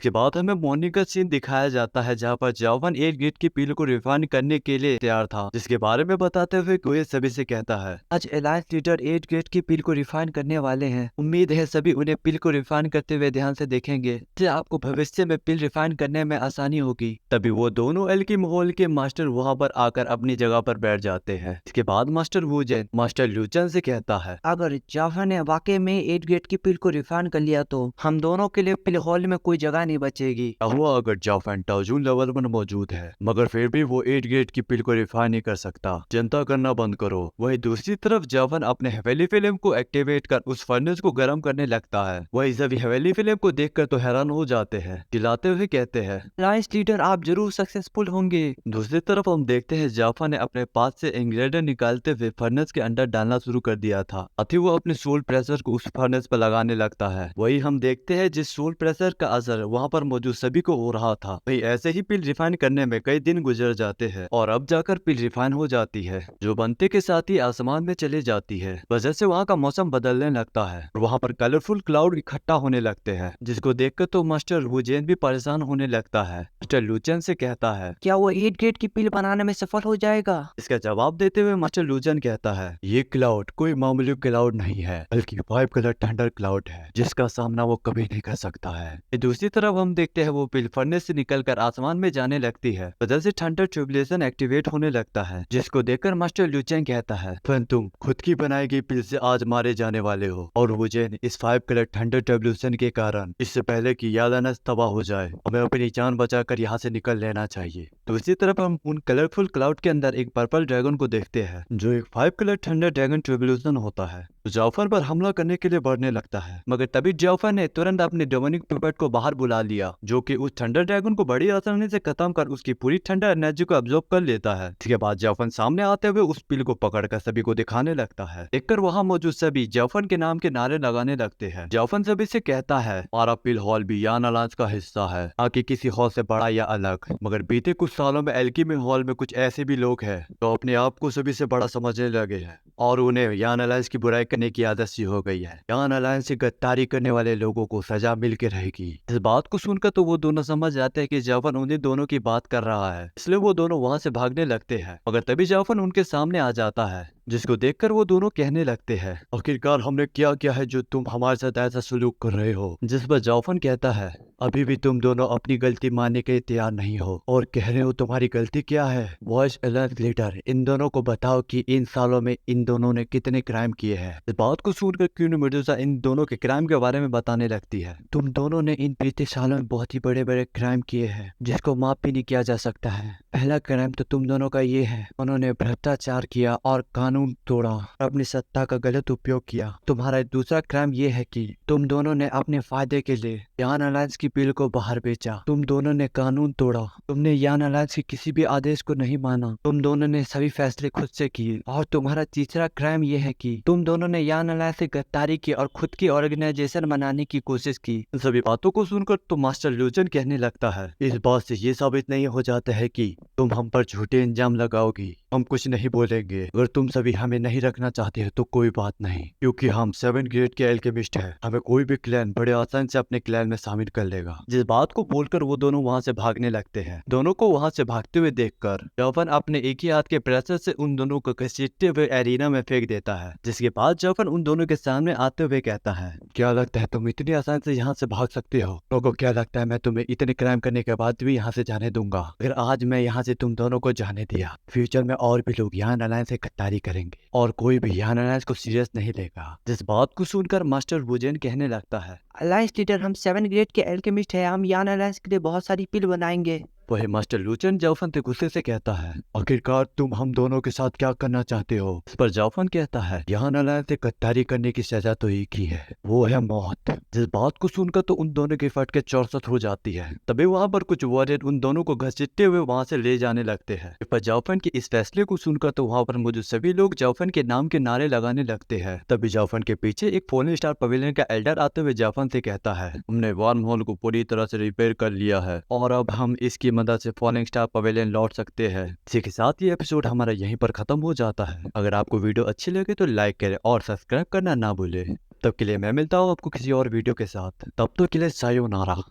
जिसके बाद हमें मॉर्निंग का सीन दिखाया जाता है जहाँ पर जावन 8 गेट की पिल को रिफाइन करने के लिए तैयार था, जिसके बारे में बताते हुए कोई सभी से कहता है आज अलायंस लीडर 8 गेट की पिल को रिफाइन करने वाले हैं। उम्मीद है सभी उन्हें पिल को रिफाइन करते हुए ध्यान से देखेंगे, जिससे आपको भविष्य में पिल रिफाइन करने में आसानी होगी। तभी वो दोनों एल्की माहौल के मास्टर वहाँ पर आकर अपनी जगह पर बैठ जाते हैं। इसके बाद मास्टर वुजेन मास्टर ल्यूचन से कहता है अगर जावा ने वाकई में 8 गेट की पिल को रिफाइन कर लिया तो हम दोनों के लिए पिल हॉल में कोई जगह नहीं बचेगी। क्या हुआ अगर जाफन टाउजून लेवल पर मौजूद है मगर फिर भी वो 8 गेट की पिल को रिफाइन नहीं कर सकता। चिंता करना बंद करो। वही दूसरी तरफ जावन अपने हवेली फिल्म को एक्टिवेट कर उस फर्नेस को गर्म करने लगता है। वही सभी हवेली फिल्म को देखकर तो हैरान हो जाते हैं, चिल्लाते हुए कहते हैं अलायंस लीडर आप जरूर सक्सेसफुल होंगे। दूसरी तरफ हम देखते हैं जाफा ने अपने पास से इंग्रेडिएंट निकालते हुए फर्नेस के अंदर डालना शुरू कर दिया था। अति वो अपने सोल प्रेशर को उस फर्नेस पर लगाने लगता है। वही हम देखते हैं जिस सोल प्रेशर का असर वहाँ पर मौजूद सभी को हो रहा था। वही ऐसे ही पिल रिफाइन करने में कई दिन गुजर जाते हैं और अब जाकर पिल रिफाइन हो जाती है, जो बनते के साथ ही आसमान में चले जाती है। वजह से वहाँ का मौसम बदलने लगता है और वहाँ पर कलरफुल क्लाउड इकट्ठा होने लगते हैं, जिसको देखकर तो मास्टर वुजेन भी परेशान होने लगता है। मास्टर लूचन से कहता है क्या वो 8 गेट की पिल बनाने में सफल हो जाएगा? इसका जवाब देते हुए मास्टर लूजन कहता है ये क्लाउड कोई मामूली क्लाउड नहीं है, बल्कि 5 कलर थंडर क्लाउड है, जिसका सामना वो कभी नहीं कर सकता है। दूसरी तरफ हम देखते हैं वो पिल फर्नेस से निकलकर आसमान में जाने लगती है। बदल से थंडर ट्रिब्यूलेशन एक्टिवेट होने लगता है, जिसको देखकर मास्टर लूचन कहता है फन तुम खुद की बनाई गई पिल से आज मारे जाने वाले हो, और वुजेन इस 5 कलर थंडर ट्रिब्यूलेशन के कारण इससे पहले कि यादानस तबाह हो जाए हमें अपनी जान बचाकर यहाँ से निकल लेना चाहिए। दूसरी तरफ हम उन कलरफुल क्लाउड के अंदर एक पर्पल ड्रैगन को देखते हैं, जो एक 5 कलर थंडर ड्रैगन ट्रिब्यूलेशन होता है। जाफर पर हमला करने के लिए बढ़ने लगता है, मगर तभी जाफर ने तुरंत अपने डेमोनिक पुपेट को बाहर बुला लिया, जो कि उस थंडर ड्रैगन को बड़ी आसानी से खत्म कर उसकी पूरी थंडर एनर्जी को अब्सॉर्ब कर लेता है। इसके बाद जाफर सामने आते हुए उस पिल को पकड़कर सभी को दिखाने लगता है। देखकर वहाँ मौजूद सभी जाफर के नाम के नारे लगाने लगते हैं। जाफर सभी से कहता है हमारा पिल हॉल भी यान अलायंस का हिस्सा है, आगे किसी हॉल से बड़ा या अलग, मगर बीते कुछ सालों में एल्केमी हॉल में कुछ ऐसे भी लोग हैं जो अपने आप को सभी से बड़ा समझने लगे हैं और उन्हें यान अलायंस की बुराई करने की आदत सी हो गई है। यान अलायंस से गद्दारी करने वाले लोगों को सजा मिल के रहेगी। इस बात को सुनकर तो वो दोनों समझ जाते हैं कि जाफर उन्हीं दोनों की बात कर रहा है, इसलिए वो दोनों वहां से भागने लगते हैं। मगर तभी जाफर उनके सामने आ जाता है, जिसको देखकर वो दोनों कहने लगते हैं आखिरकार हमने क्या किया है जो तुम हमारे साथ ऐसा सलूक कर रहे हो। जिस पर जाफर कहता है अभी भी तुम दोनों अपनी गलती मानने के लिए तैयार नहीं हो और कह रहे हो तुम्हारी गलती क्या है। वॉइस अलायंस लीडर इन दोनों को बताओ कि इन सालों में इन दोनों ने कितने क्राइम किए हैं। इस बात को सुनकर क्वीन मेडुसा इन दोनों के क्राइम के बारे में बताने लगती है। तुम दोनों ने इन बीते सालों में बहुत ही बड़े बड़े क्राइम किए हैं, जिसको माफ भी नहीं किया जा सकता है। पहला क्राइम तो तुम दोनों का ये है, उन्होंने भ्रष्टाचार किया और कानून तोड़ा और अपनी सत्ता का गलत उपयोग किया। तुम्हारा दूसरा क्राइम ये है कि तुम दोनों ने अपने फायदे के लिए यान अलायंस की पिल को बाहर बेचा। तुम दोनों ने कानून तोड़ा, तुमने यान अलायंस के किसी भी आदेश को नहीं माना, तुम दोनों ने सभी फैसले खुद से किए। और तुम्हारा तीसरा क्राइम ये है कि तुम दोनों ने यान अलायंस से गद्दारी की और खुद की ऑर्गेनाइजेशन बनाने की कोशिश की। इन सभी बातों को सुनकर तो मास्टर ल्यूजन कहने लगता है इस बात से ये साबित नहीं हो जाता है कि तुम हम पर झूठे इंजाम लगाओगी। हम कुछ नहीं बोलेंगे। अगर तुम सभी हमें नहीं रखना चाहते हो तो कोई बात नहीं, क्योंकि हम 7 ग्रेड के एल्केमिस्ट हैं। हमें कोई भी क्लैन बड़े आसान से अपने क्लैन में शामिल कर लेगा। जिस बात को बोलकर वो दोनों वहाँ से भागने लगते हैं। दोनों को वहाँ से भागते हुए देखकर जाफर अपने एक ही हाथ के प्रेशर से उन दोनों को घसीटते हुए एरिना में फेंक देता है। जिसके बाद जाफर उन दोनों के सामने आते हुए कहता है क्या लगता है तुम इतनी आसान से यहाँ से भाग सकते हो? लोगों क्या लगता है मैं तुम्हें इतने क्राइम करने के बाद भी यहाँ से जाने दूंगा? अगर आज मैं यहाँ से तुम दोनों को जाने दिया, फ्यूचर में और भी लोग यान अलायंस से गद्दारी करेंगे और कोई भी यान अलायंस को सीरियस नहीं लेगा। जिस बात को सुनकर मास्टर वुजेन कहने लगता है अलायंस लीडर हम 7 ग्रेड के एल्केमिस्ट है, हम यान अलायंस के लिए बहुत सारी पिल बनाएंगे। वही मास्टर लूचन जाफन से गुस्से से कहता है आखिरकार तुम हम दोनों के साथ क्या करना चाहते हो? इस पर जाफन कहता है यान अलायंस से गद्दारी करने की सजा तो एक ही है, वो है मौत। जिस बात को सुनकर तो उन दोनों की फटके चौसठ हो जाती है। तभी वहाँ पर कुछ वॉरियर उन दोनों को घसीटते हुए वहाँ से ले जाने लगते हैं। इस पर जाफन के इस फैसले को सुनकर तो वहाँ पर मौजूद सभी लोग जाफन के नाम के नारे लगाने लगते हैं। तभी जाफन के पीछे एक फॉलिंग स्टार पवेलियन का एल्डर आते हुए जाफन से कहता है हमने वार्म होल को पूरी तरह से रिपेयर कर लिया है और अब हम इसकी मदद से फॉलिंग स्टार पवेलियन लौट सकते हैं। इसी के साथ ये एपिसोड हमारा यहीं पर खत्म हो जाता है। अगर आपको वीडियो अच्छी लगे तो लाइक करें और सब्सक्राइब करना ना भूलें। तब के लिए मैं मिलता हूँ आपको किसी और वीडियो के साथ। तब तक के लिए सायोनारा।